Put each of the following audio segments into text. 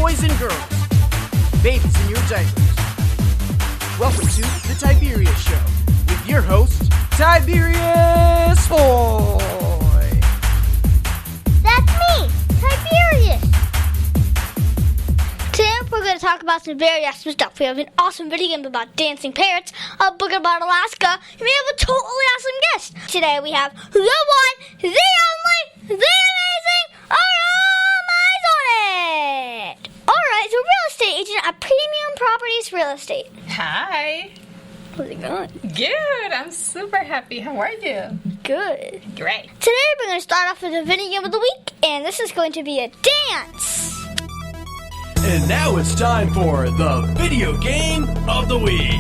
boys and girls, babies in your diapers. Welcome to the Tiberius Show with your host, Tiberius Hoy. That's me, Tiberius. Today we're going to talk about some very awesome stuff. We have an awesome video game about dancing parrots, a book about Alaska, and we have a totally awesome guest. Today we have the one, the only, the amazing Ara Maysonet. Alright, so real estate agent at Premium Properties Real Estate. Hi. How's it going? Good. I'm super happy. How are you? Good. Great. Today we're going to start off with the video game of the week, and this is going to be a dance. And now it's time for the video game of the week.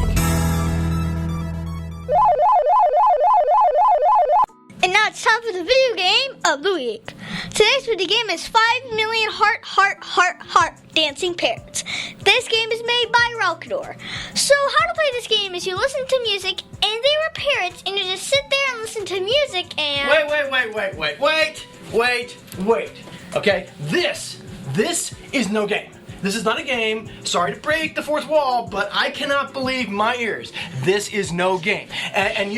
And now it's time for the video game of the week. Today's video game is 5 Million Heart Dancing Parrots. This game is made by Relcador. So how to play this game is you listen to music, and they were parrots, and you just sit there and listen to music and... Wait. Okay, this is no game. This is not a game. Sorry to break the fourth wall, but I cannot believe my ears. This is no game. And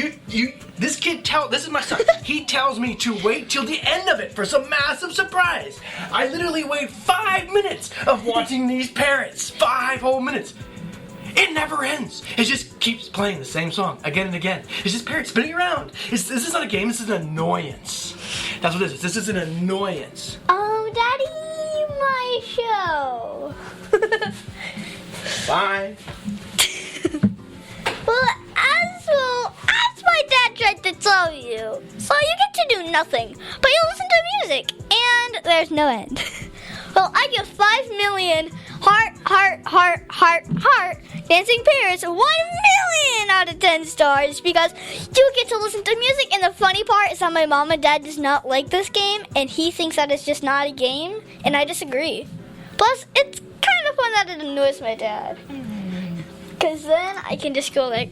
this is my son. He tells me to wait till the end of it for some massive surprise. I literally wait 5 minutes of watching these parrots. 5 whole minutes. It never ends. It just keeps playing the same song again and again. It's just parrots spinning around. This is not a game. This is an annoyance. That's what it is. This is an annoyance. Daddy, my show. Bye. Well, as my dad tried to tell you, so you get to do nothing, but you listen to music, and there's no end. Well, I give 5 million heart dancing parrots 1 million out of 10 stars because you get to listen to music, and the funny part is that my mom and dad does not like this game, and he thinks that it's just not a game, and I disagree. Plus, it's kind of fun that it annoys my dad. Because then I can just go like...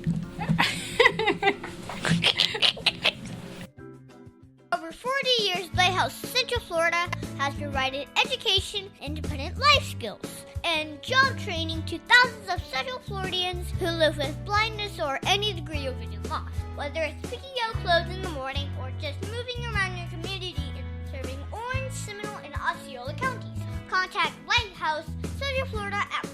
Over 40 years, Lighthouse Central Florida has provided education, independent life skills, and job training to thousands of Central Floridians who live with blindness or any degree of vision loss. Whether it's picking out clothes in the morning or just moving around your community and serving Orange, Seminole, and Osceola counties. Contact Lighthouse Central Florida at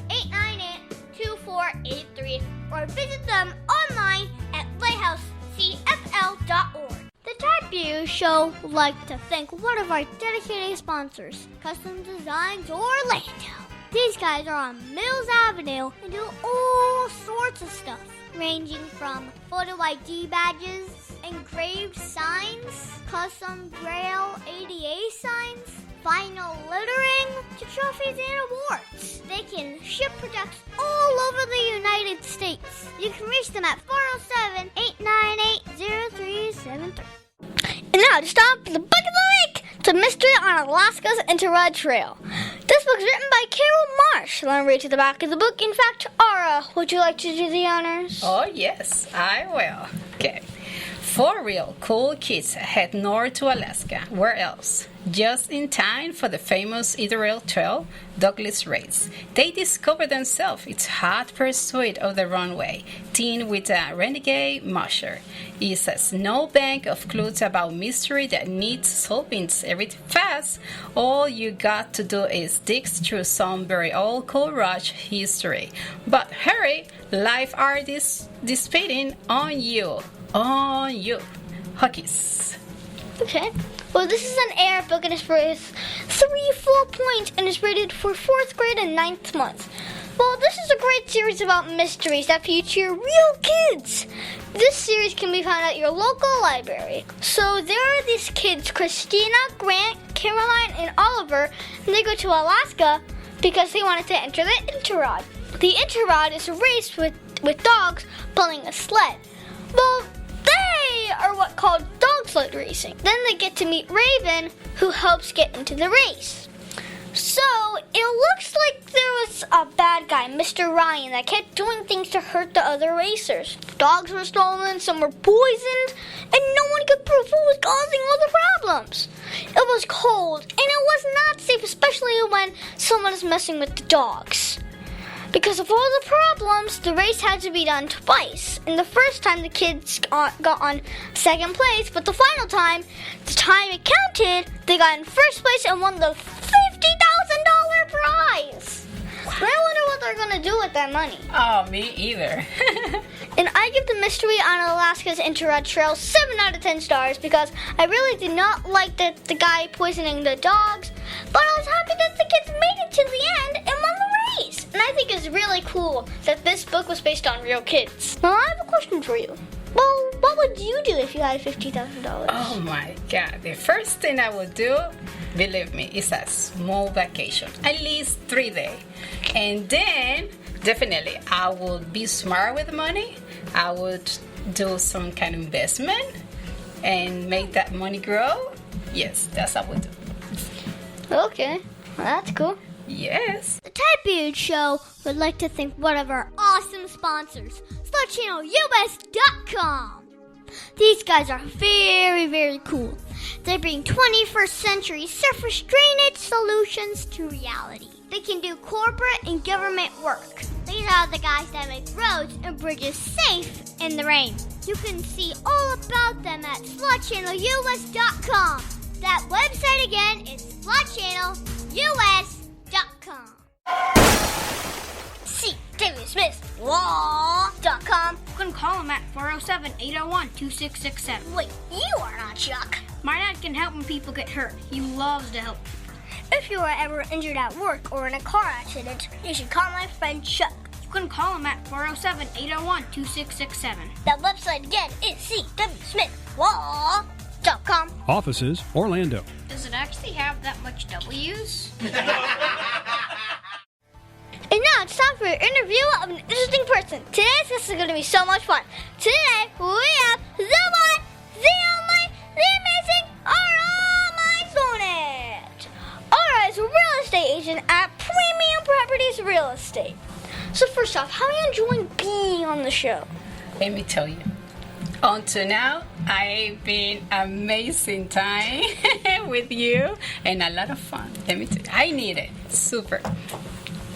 407-898-2483 or visit them online at lighthousecfl.org. The Tiberius Show would like to thank one of our dedicated sponsors, Custom Designs Orlando. These guys are on Mills Avenue and do all sorts of stuff, ranging from photo ID badges, engraved signs, custom Braille ADA signs, vinyl lettering, to trophies and awards. They can ship products all over the United States. You can reach them at 407-898-0373. And now, to stop the book of the week, to Mystery on Alaska's Interrod Trail. This book is written by Carol Marsh. Let me read to the back of the book. In fact, Ara, would you like to do the honors? Oh, yes, I will. Okay. 4 real cool kids head north to Alaska. Where else? Just in time for the famous Interrod Trail Douglas race. They discover themselves its hot pursuit of the runway, teamed with a renegade musher. It's a snowbank of clues about mystery that needs solving every fast. All you got to do is dig through some very old coal rush history. But hurry, life artists dissipating on you. Hockeys. Okay. Well, this is an AR book and it's rated 3 full points and is rated for 4th grade and 9th month. Well, this is a great series about mysteries that feature real kids. This series can be found at your local library. So there are these kids, Christina, Grant, Caroline, and Oliver, and they go to Alaska because they wanted to enter the Interrod. The Interrod is a race with dogs pulling a sled. Well, they are what called dog sled racing. Then they get to meet Raven, who helps get into the race. So, it looks like there was a bad guy, Mr. Ryan, that kept doing things to hurt the other racers. Dogs were stolen, some were poisoned, and no one could prove who was causing all the problems. It was cold, and it was not safe, especially when someone is messing with the dogs. Because of all the problems, the race had to be done twice. And the first time the kids got on second place, but the final time, the time it counted, they got in first place and won the $50,000 prize. I wonder what they're going to do with that money. Oh, me either. And I give the mystery on Alaska's Interred Trail 7 out of 10 stars because I really did not like the guy poisoning the dogs, but I was happy that the kids made it to the end and won the race. And I think it's really cool that this book was based on real kids. Now I have a question for you. Well, what would you do if you had $50,000? Oh my God. The first thing I would do, believe me, is a small vacation. At least 3 days. And then, definitely, I would be smart with money. I would do some kind of investment and make that money grow. Yes, that's what I would do. Okay, well, that's cool. Yes. The Tiberius Show would like to thank one of our awesome sponsors, SlutChannelUS.com. These guys are very, very cool. They bring 21st century surface drainage solutions to reality. They can do corporate and government work. These are the guys that make roads and bridges safe in the rain. You can see all about them at SlutChannelUS.com. That website again is SlutChannelUS.com. See David Smith Law.com. You can call him at 407-801-2667. Wait, you are not Chuck. My dad can help when people get hurt. He loves to help people. If you are ever injured at work or in a car accident, you should call my friend Chuck. You can call him at 407-801-2667. That website again is cwsmithlaw.com. Offices, Orlando. Does it actually have that much W's? And now it's time for an interview of an interesting person. Today's guest is going to be so much fun. Today we have the one, the only, the amazing Ara Maysonet. Ara is a real estate agent at Premium Properties Real Estate. So first off, how are you enjoying being on the show? Let me tell you. Until now, I've been amazing time with you and a lot of fun. Let me tell you, I need it. Super.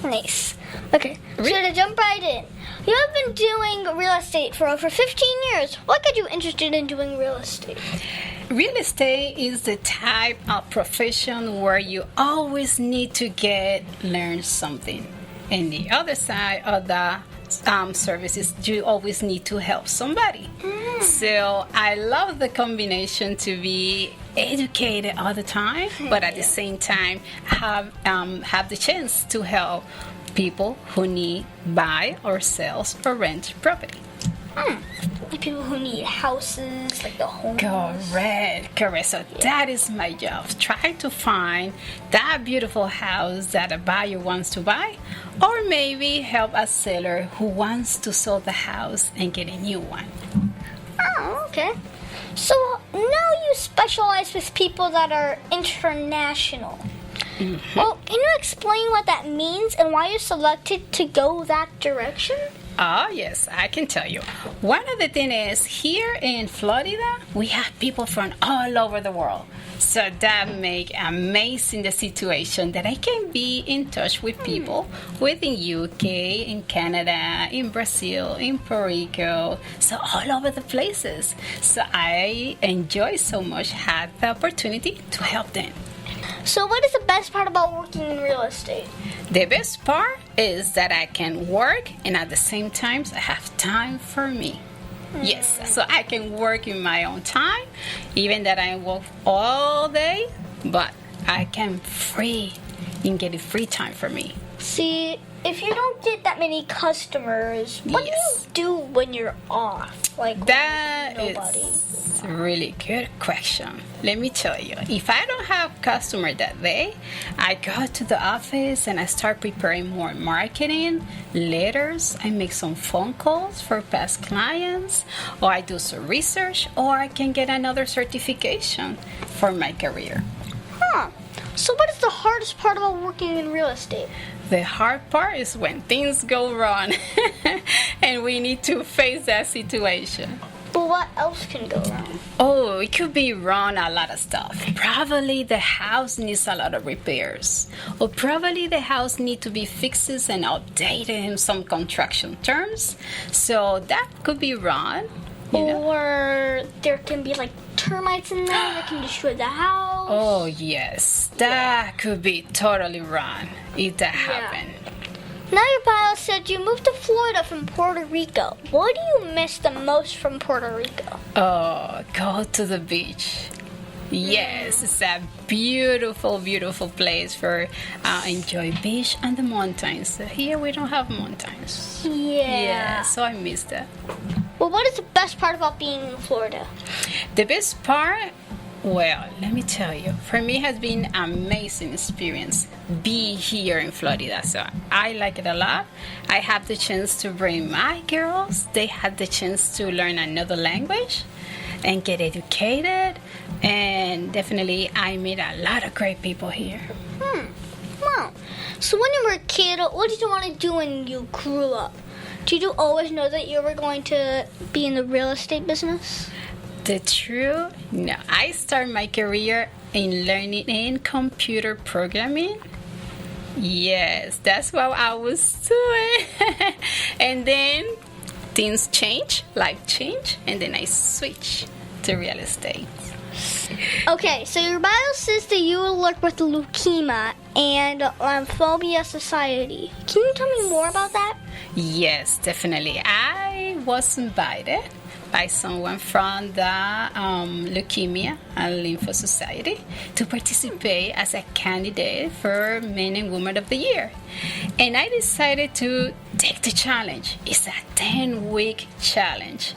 Nice. Okay, so to jump right in, you have been doing real estate for over 15 years. What got you interested in doing real estate? Real estate is the type of profession where you always need to learn something. And the other side of the services, you always need to help somebody. So I love the combination to be educated all the time, but at the same time have the chance to help people who need buy or sell or rent property. Like people who need houses, like the homes. Correct. So that is my job. Try to find that beautiful house that a buyer wants to buy, or maybe help a seller who wants to sell the house and get a new one. Oh, okay. So now you specialize with people that are international. Mm-hmm. Well, can you explain what that means and why you selected to go that direction? Oh, yes, I can tell you. One of the things is here in Florida, we have people from all over the world. So that makes amazing the situation that I can be in touch with people within UK, in Canada, in Brazil, in Puerto Rico, so all over the places. So I enjoy so much have the opportunity to help them. So what is the best part about working in real estate? The best part is that I can work and at the same time I have time for me. Yes, so I can work in my own time, even that I work all day, but I can free and get a free time for me. See, if you don't get that many customers, what do you do when you're off? Like That nobody. is a really good question. Let me tell you, if I don't have customer that day, I go to the office and I start preparing more marketing, letters, I make some phone calls for past clients, or I do some research, or I can get another certification for my career. Huh. So what is the hardest part about working in real estate? The hard part is when things go wrong and we need to face that situation. But what else can go wrong? Oh, it could be wrong a lot of stuff. Probably the house needs a lot of repairs. Or probably the house needs to be fixed and updated in some construction terms. So that could be wrong. You know? Or there can be like termites in there that can destroy the house. Oh, yes. That could be totally wrong if that happened. Now your bio said you moved to Florida from Puerto Rico. What do you miss the most from Puerto Rico? Oh, go to the beach. Yes, it's a beautiful, beautiful place for enjoy beach and the mountains. Here we don't have mountains. Yeah, so I miss that. Well, what is the best part about being in Florida? The best part, well, let me tell you, for me it has been an amazing experience be here in Florida. So I like it a lot. I have the chance to bring my girls. They had the chance to learn another language and get educated. And definitely I met a lot of great people here. Wow. So when you were a kid, what did you want to do when you grew up? Did you always know that you were going to be in the real estate business? The truth? No. I started my career in learning in computer programming. Yes, that's what I was doing. And then things change, life change, and then I switched to real estate. Okay, so your bio says that you work with Leukemia and Phobia Society. Can you tell me more about that? Yes, definitely. I was invited by someone from the Leukemia and Lymphoma Society to participate as a candidate for Men and Women of the Year. And I decided to take the challenge. It's a 10-week challenge.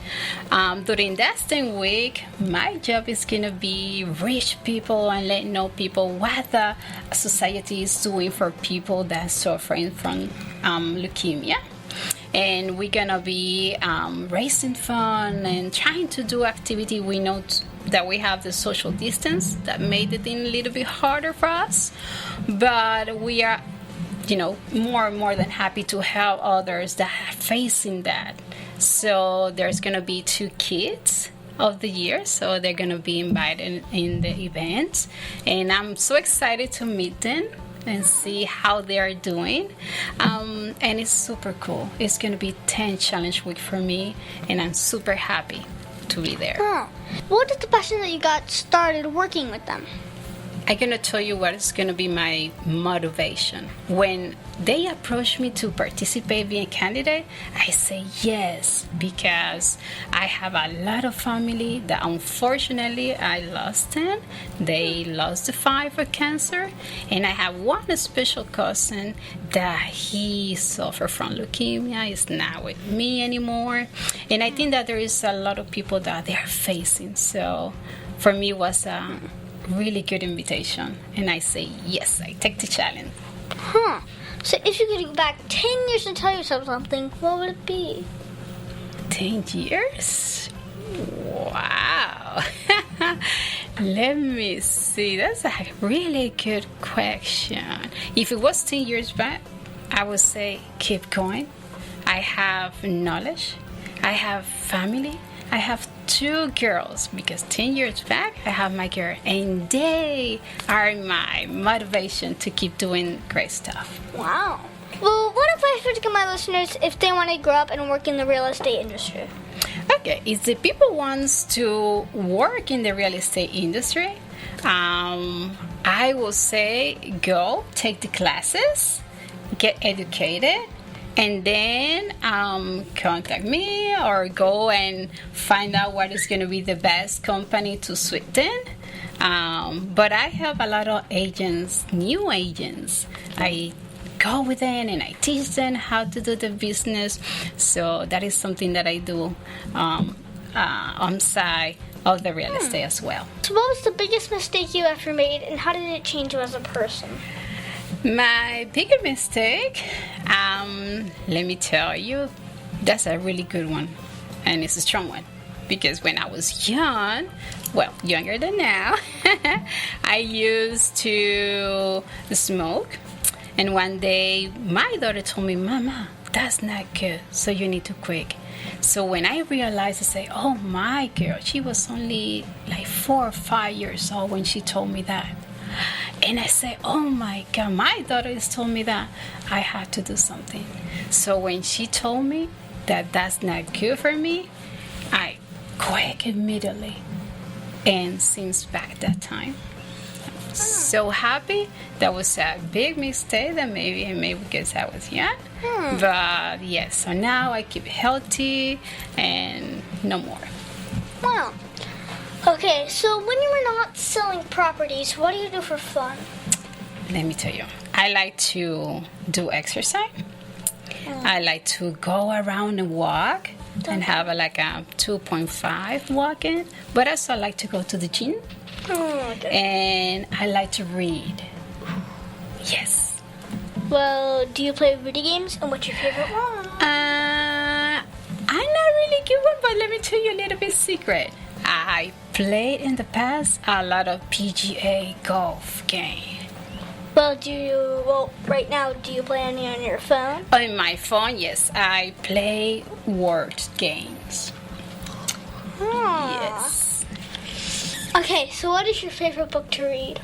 During that 10 week, my job is going to be reach people and let know people what the society is doing for people that are suffering from leukemia. And we're gonna be raising fund and trying to do activity. We know that we have the social distance that made it a little bit harder for us, but we are, more than happy to help others that are facing that. So there's gonna be 2 kids of the year, so they're gonna be invited in the event, and I'm so excited to meet them and see how they are doing, and it's super cool. It's going to be 10 challenge week for me, and I'm super happy to be there. What is the passion that you got started working with them? I'm going to tell you what is going to be my motivation. When they approach me to participate being a candidate, I say yes, because I have a lot of family that unfortunately I lost them. They lost the fight for cancer, and I have one special cousin that he suffered from leukemia. He's not with me anymore, and I think that there is a lot of people that they are facing. So for me, it was a really good invitation, and I say yes, I take the challenge. So if you could go back 10 years and tell yourself something, what would it be? 10 years? Wow. Let me see. That's a really good question. If it was 10 years back, I would say keep going. I have knowledge. I have family. I have 2 girls, because 10 years back I have my girl, and they are my motivation to keep doing great stuff. Wow. Well, what advice would you give my listeners if they want to grow up and work in the real estate industry? Okay, if the people wants to work in the real estate industry, I will say go take the classes, get educated, and then contact me or go and find out what is going to be the best company to switch in. But I have a lot of agents, new agents. I go with them and I teach them how to do the business. So that is something that I do on side of the real estate as well. So what was the biggest mistake you ever made, and how did it change you as a person? My biggest mistake, let me tell you, that's a really good one, and it's a strong one, because when I was young, well, younger than now, I used to smoke. And one day, my daughter told me, Mama, that's not good, so you need to quit. So when I realized, I say, oh my girl, she was only like 4 or 5 years old when she told me that. And I say, oh my God, my daughter has told me that I have to do something. So when she told me that that's not good for me, I quit immediately. And since back that time, so happy. That was a big mistake that maybe because I was young. But yes, so now I keep healthy and no more. Wow. Okay, so when you were not selling properties, what do you do for fun? Let me tell you, I like to do exercise. I like to go around and walk and have like a 2.5 walking. But also I like to go to the gym. Okay. And I like to read. Yes. Well, do you play video games, and what's your favorite one? I'm not really good one, but let me tell you a little bit secret. I played in the past a lot of PGA golf game. Well, right now, do you play any on your phone? On my phone, yes, I play word games. Yes. Okay, so what is your favorite book to read?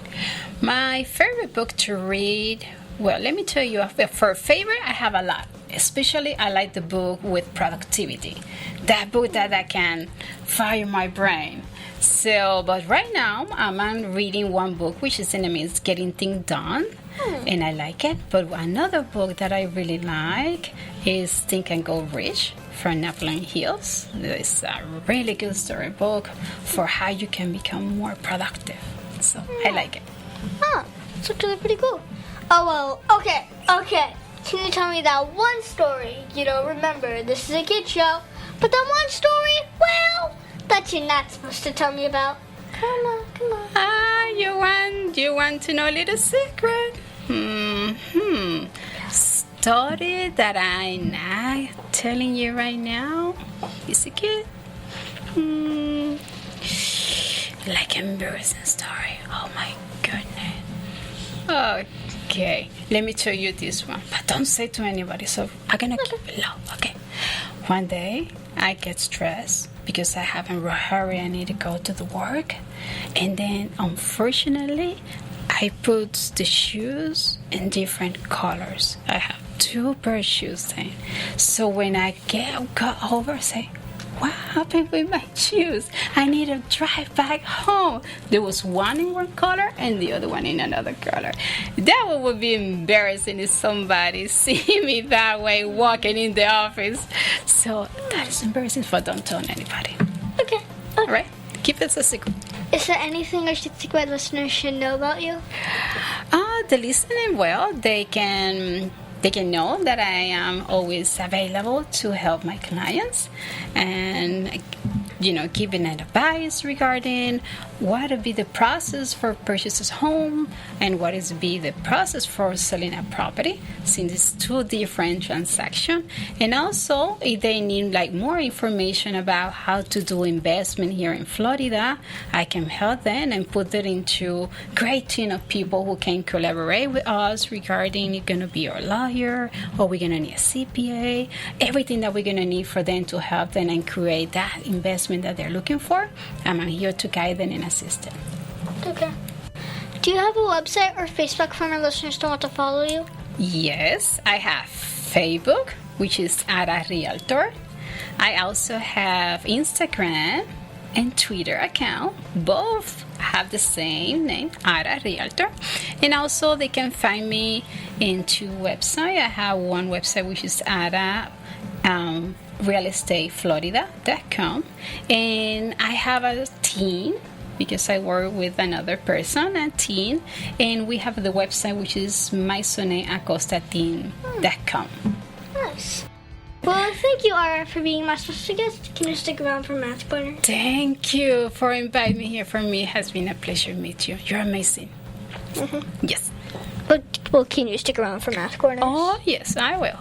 My favorite book to read, well, let me tell you, for favorite, I have a lot. Especially, I like the book with productivity. That book that I can fire my brain. So, but right now, I'm reading one book, which is in the means Getting Things Done. And I like it. But another book that I really like is Think and Go Rich from Napoleon Hills. It's a really good storybook for how you can become more productive. So I like it. It's actually pretty cool. Oh, well, okay. Can you tell me that one story? Remember, this is a kid show. But that one story, well, that you're not supposed to tell me about. Come on. You want to know a little secret? Story that I'm not telling you right now is a kid. Like embarrassing story. Oh my goodness. Okay, let me tell you this one, but don't say to anybody. So I'm gonna keep it low. Okay. One day I get stressed because I haven't hurry. I need to go to the work, and then unfortunately, I put the shoes in different colors. I have 2 pair of shoes then. So when I got over, I say, what happened with my shoes? I need to drive back home. There was one in one color and the other one in another color. That one would be embarrassing if somebody see me that way walking in the office. So that is embarrassing, but don't tell anybody. Okay. All right? Keep it a secret. Is there anything our secret listeners should know about you? The listening, well, they can know that I am always available to help my clients and giving advice regarding what would be the process for purchasing home and what is be the process for selling a property, since it's 2 different transactions. And also, if they need more information about how to do investment here in Florida, I can help them and put it into great team of people who can collaborate with us regarding it's going to be our lawyer, or we're going to need a CPA, everything that we're going to need for them to help them and create that investment that they're looking for. I'm here to guide them and assist them. Okay. Do you have a website or Facebook for my listeners to want to follow you? Yes, I have Facebook, which is Ara Realtor. I also have Instagram and Twitter account. Both have the same name, Ara Realtor. And also they can find me in 2 websites. I have one website which is Ara realestateflorida.com, and I have a team because I work with another person, a team, and we have the website which is MaysonetAcostateam.com. Nice. Well, thank you, Ara, for being my special guest. Can you stick around for Math Corner? Thank you for inviting me here. For me, it has been a pleasure to meet you. You're amazing. Yes. But can you stick around for Math Corner? Oh, yes, I will.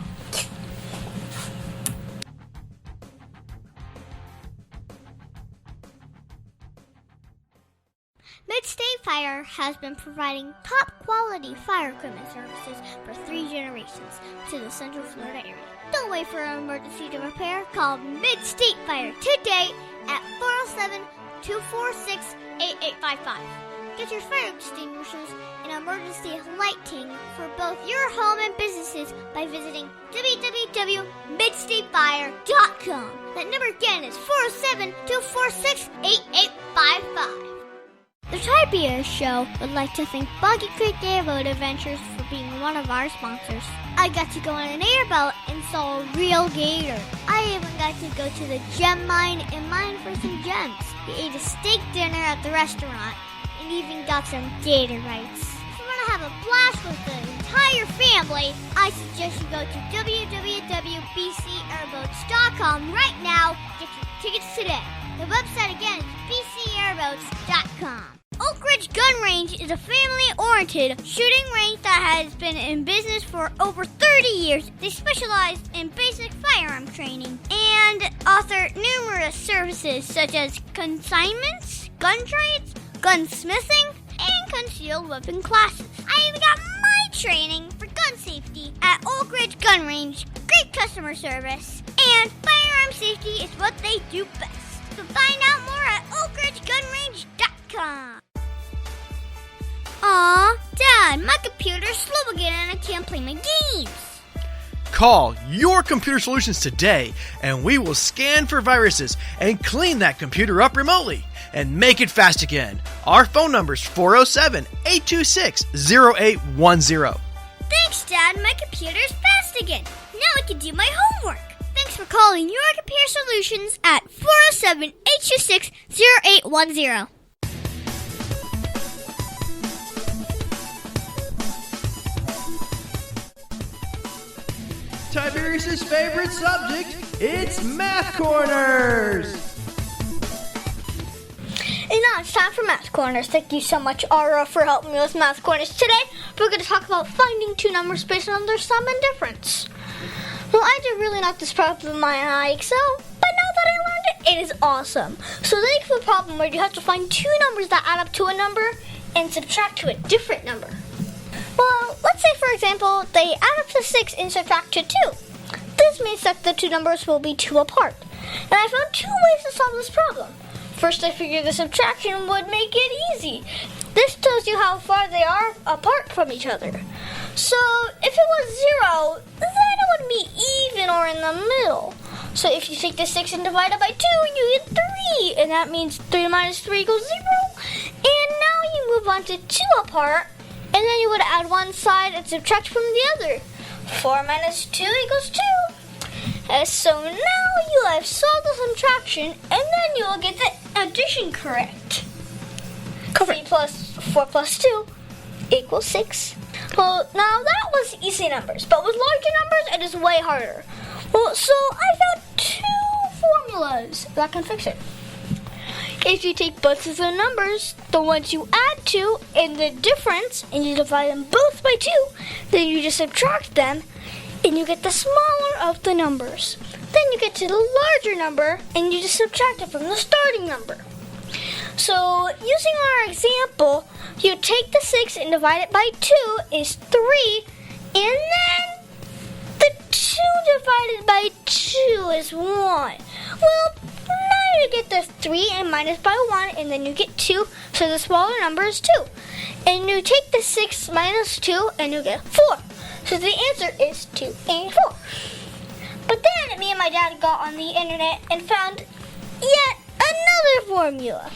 Mid-State Fire has been providing top-quality fire equipment services for 3 generations to the Central Florida area. Don't wait for an emergency to repair. Call Mid-State Fire today at 407-246-8855. Get your fire extinguishers and emergency lighting for both your home and businesses by visiting www.midstatefire.com. That number again is 407-246-8855. The Tiberius Show would like to thank Boggy Creek Airboat Adventures for being one of our sponsors. I got to go on an airboat and saw a real gator. I even got to go to the gem mine and mine for some gems. We ate a steak dinner at the restaurant and even got some gator bites. If you want to have a blast with the entire family, I suggest you go to www.bcairboats.com right now. Get your tickets today. The website again is bcairboats.com. Oak Ridge Gun Range is a family-oriented shooting range that has been in business for over 30 years. They specialize in basic firearm training and offer numerous services such as consignments, gun trades, gunsmithing, and concealed weapon classes. I even got my training for gun safety at Oak Ridge Gun Range. Great customer service, and firearm safety is what they do best. So find out more at oakridgegunrange.com. Aw, Dad, my computer's slow again and I can't play my games. Call Your Computer Solutions today, and we will scan for viruses and clean that computer up remotely and make it fast again. Our phone number is 407-826-0810. Thanks, Dad. My computer's fast again. Now I can do my homework. Thanks for calling Your Computer Solutions at 407-826-0810. Tiberius' favorite subject, it's Math Corners! And now it's time for Math Corners. Thank you so much, Ara, for helping me with Math Corners. Today, we're going to talk about finding two numbers based on their sum and difference. Well, I did really knock this problem in my Excel, but now that I learned it, it is awesome. So think of a problem where you have to find two numbers that add up to a number and subtract to a different number. Well, let's say, for example, they add up to 6 and subtract to 2. This means that the two numbers will be 2 apart. And I found 2 ways to solve this problem. First, I figured the subtraction would make it easy. This tells you how far they are apart from each other. So, if it was 0, then it would be even or in the middle. So if you take the 6 and divide it by 2, you get 3. And that means 3 minus 3 equals 0. And now you move on to 2 apart. And then you would add one side and subtract from the other. 4 minus 2 equals 2. So now you have solved the subtraction, and then you will get the addition correct. 3 plus 4 plus 2 equals 6. Well, now that was easy numbers, but with larger numbers, it is way harder. Well, so I found 2 formulas that can fix it. If you take both of the numbers, the ones you add to, and the difference, and you divide them both by 2, then you just subtract them, and you get the smaller of the numbers. Then you get to the larger number, and you just subtract it from the starting number. So, using our example, you take the 6 and divide it by 2 is 3, and then the 2 divided by 2 is 1. Well, now you get the 3 and minus by 1, and then you get 2, so the smaller number is 2. And you take the 6 minus 2, and you get 4. So the answer is 2 and 4. But then me and my dad got on the internet and found yet another formula.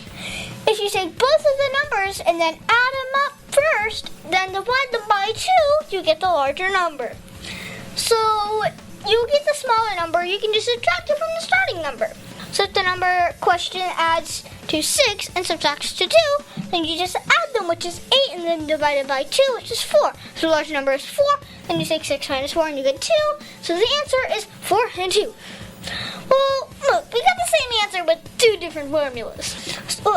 If you take both of the numbers and then add them up first, then divide them by 2, you get the larger number. So you get the smaller number, you can just subtract it from the starting number. So if the number question adds to 6 and subtracts to 2, then you just add them, which is 8, and then divide it by 2, which is 4. So the large number is 4, then you take 6 minus 4 and you get 2. So the answer is 4 and 2. Well, look, we got the same answer with 2 different formulas.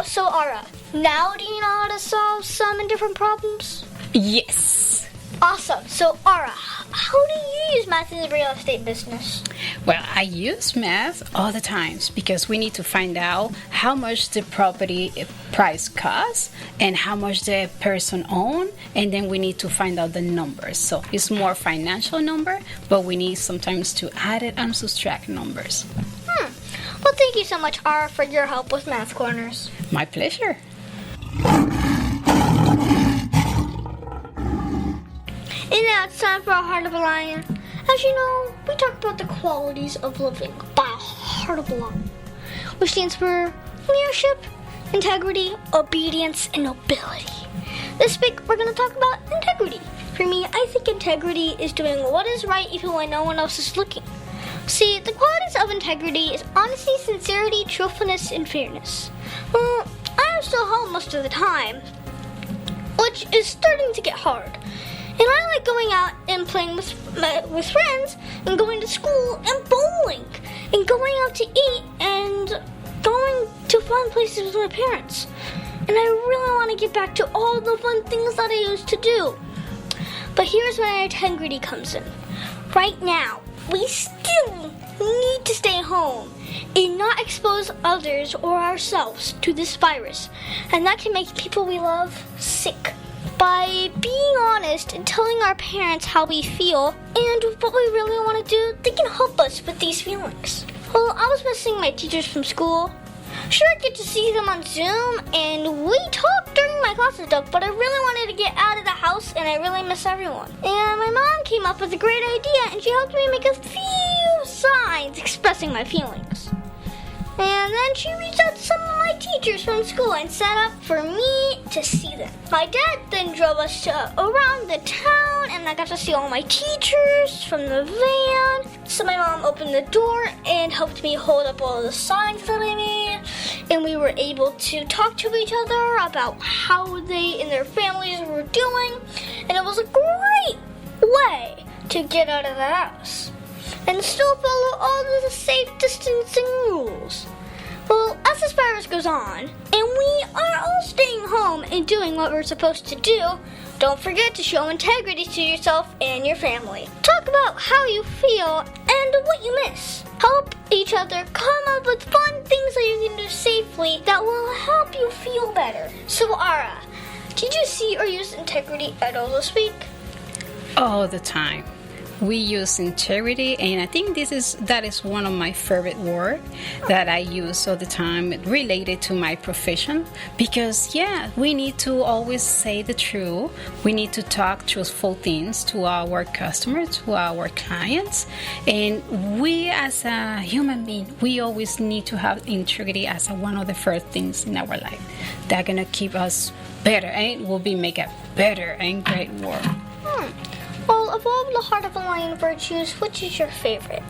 So Ara, now do you know how to solve sum and different problems? Yes. Awesome. So Ara, how do you use math in the real estate business? Well, I use math all the times because we need to find out how much the property price costs and how much the person owns, and then we need to find out the numbers. So it's more financial number, but we need sometimes to add it and subtract numbers. Well, thank you so much, Ara, for your help with Math Corners. My pleasure. And now it's time for our Heart of a Lion. As you know, we talk about the qualities of living by a heart of a lion, which stands for leadership, integrity, obedience, and nobility. This week, we're going to talk about integrity. For me, I think integrity is doing what is right even when no one else is looking. See, the qualities of integrity is honesty, sincerity, truthfulness, and fairness. Well, I am still home most of the time, which is starting to get hard. And I like going out and playing with friends, and going to school, and bowling, and going out to eat, and going to fun places with my parents. And I really want to get back to all the fun things that I used to do. But here's where integrity comes in. Right now, we still need to stay home and not expose others or ourselves to this virus. And that can make people we love sick. By being honest and telling our parents how we feel and what we really want to do, they can help us with these feelings. Well, I was missing my teachers from school. Sure, I get to see them on Zoom, and we talk during my classes, but I really wanted to get out of the house, and I really miss everyone. And my mom came up with a great idea, and she helped me make a few signs expressing my feelings. And then she reached out to some of my teachers from school and set up for me to see them. My dad then drove us around the town, and I got to see all my teachers from the van. So my mom opened the door and helped me hold up all the signs that I made. And we were able to talk to each other about how they and their families were doing. And it was a great way to get out of the house and still follow all of the safe distancing rules. Well, as this virus goes on, and we are all staying home and doing what we're supposed to do, don't forget to show integrity to yourself and your family. Talk about how you feel and what you miss. Help each other come up with fun things that you can do safely that will help you feel better. So, Ara, did you see or use integrity at all this week? All the time. We use integrity, and I think that is one of my favorite words that I use all the time related to my profession, because we need to always say the truth. We need to talk truthful things to our customers, to our clients, and we as a human being, we always need to have integrity as one of the first things in our life that's gonna keep us better, and it will make a better and great world. Well, of all the Heart of a Lion virtues, which is your favorite?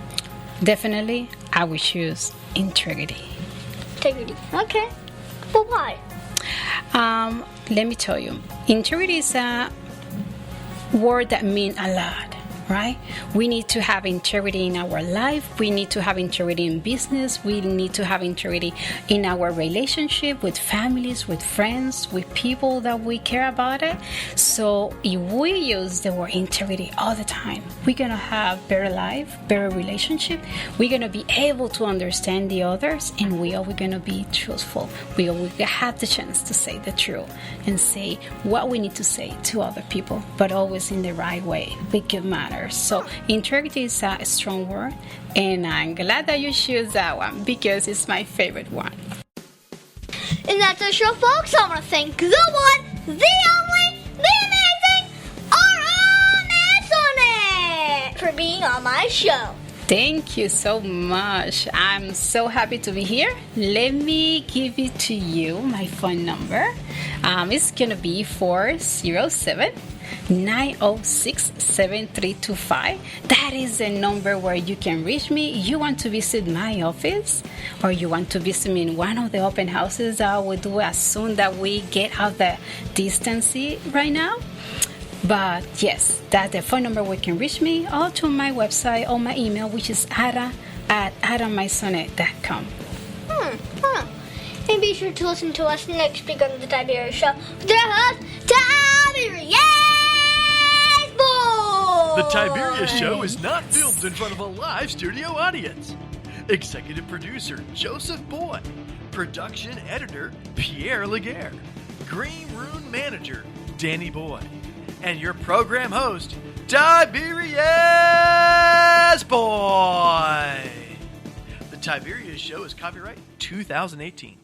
Definitely, I would choose integrity. Integrity. Okay. But why? Let me tell you. Integrity is a word that means a lot, right? We need to have integrity in our life. We need to have integrity in business. We need to have integrity in our relationship with families, with friends, with people that we care about it. So if we use the word integrity all the time, we're going to have better life, better relationship. We're going to be able to understand the others, and we are going to be truthful. We will have the chance to say the truth and say what we need to say to other people, but always in the right way. With good manners. So integrity is a strong word, and I'm glad that you choose that one because it's my favorite one. And that's our show, folks. I want to thank the one, the only, the amazing Ara Maysonet for being on my show. Thank you so much. I'm so happy to be here. Let me give it to you, my phone number. It's going to be 407-906-7325. That is the number where you can reach me. You want to visit my office, or you want to visit me in one of the open houses that I will do as soon that we get out the distance right now. But yes, that's the phone number where you can reach me, or to my website or my email, which is ara@aramaysonet.com. And be sure to listen to us next week on the Tiberius Show with their host, Tiberius Boy! The Tiberius Show is not filmed in front of a live studio audience. Executive producer Joseph Boy. Production editor Pierre Laguerre. Green Room manager Danny Boy. And your program host, Tiberius Boy. The Tiberius Show is copyright 2018.